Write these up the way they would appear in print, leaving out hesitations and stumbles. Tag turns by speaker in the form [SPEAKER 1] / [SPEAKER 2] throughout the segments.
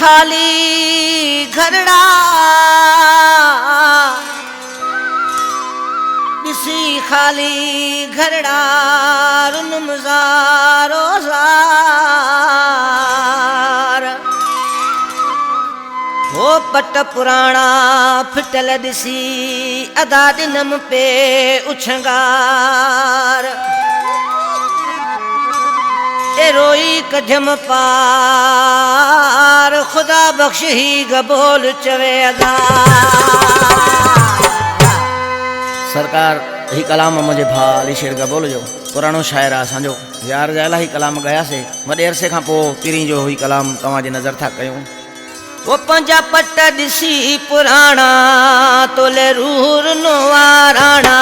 [SPEAKER 1] खाली घरड़ा दिसी खाली घरड़ा रुन मज़ारो ज़ार हो पट पुराना फिटल दिसी अदा दिनम पे उछंगार ए रोई कजम पार खुदा बख्श ही गबोल चवे अदा।
[SPEAKER 2] सरकार ही कलाम मुझे भाली शेर गबोल जो पुरानो शायर असांजो यार जा इलाही कलाम गया से वॾे अरसे खां पोइ पिरी जो ही कलाम तव्हांजे नज़र था कयूं।
[SPEAKER 1] वो पंजा पट दिसी पुराना तोले रूर नवाराणा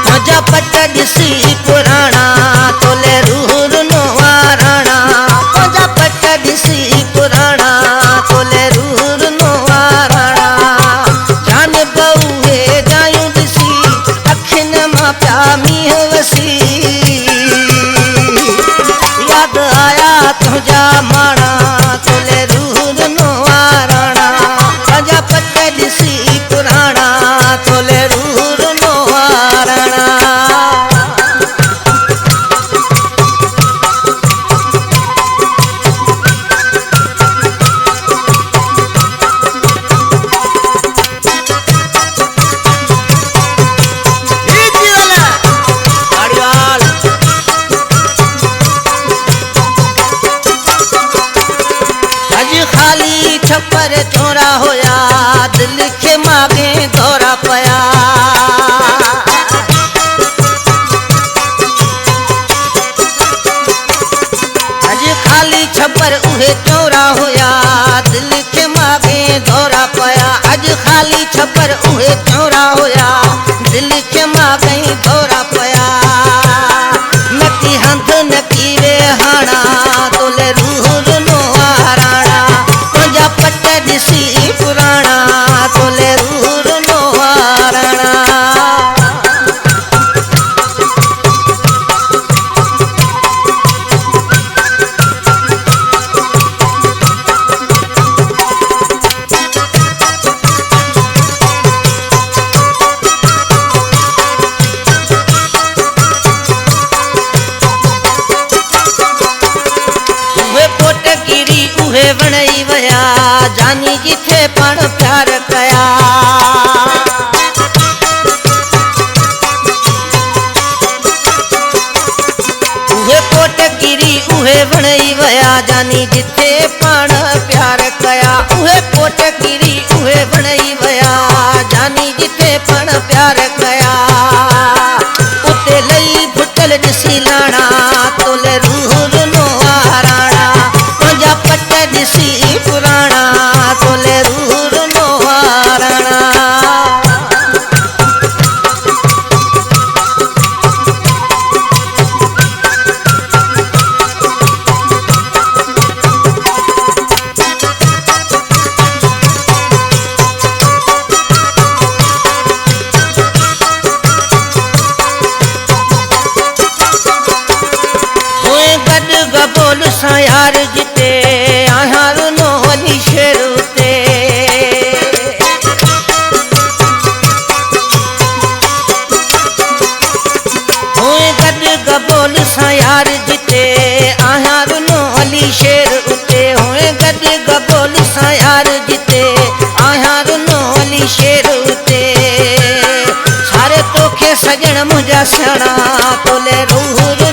[SPEAKER 1] पंजा पट दिसी पुराना तोले रूर नवाराणा पंजा पट दिसी पुराना तोले रूर नवाराणा जान बहुए जायूं दिसी अखिन मां प्या मीह वसी याद आया तुझा माणा तोले रूर नवाराणा पंजा पट दिसी पुराना तोले रूर नवाराणा। छप्पर चोरा होया दिल के मागे दौरा पया अज खाली छप्पर उहे चोरा होया दिल के मागे दौरा पया अज खाली छप्पर उहे चोरा होया दिल के मागे दौरा पया नकी हंध नकी वे हाना तोले रूर नवाराणा पंजा पट दिसी पुराना तोले रूर नवाराणा। उहे वणई वया जानी जिथे पण प्यार कया उहे पोट गिरी उहे वणई वया जानी जिथे पण प्यार कया उहे पोट गिरी उहे वणई वया जानी जिथे पण प्यार कया उते लई फुटल दिसी लाणा तोले रूर नवाराणा पंजा पट दिसी पुराना तोले रूर नवाराणा। होए गड गबोल सा यार जिते आहार नो वली शेर उते होए गड गबोल सा यार जिते आहार नो वली शेर उते होए गड गबोल सा यार जिते आहार नो वली शेर उते सारे तोखे सजण मुझा सणा तोले रूर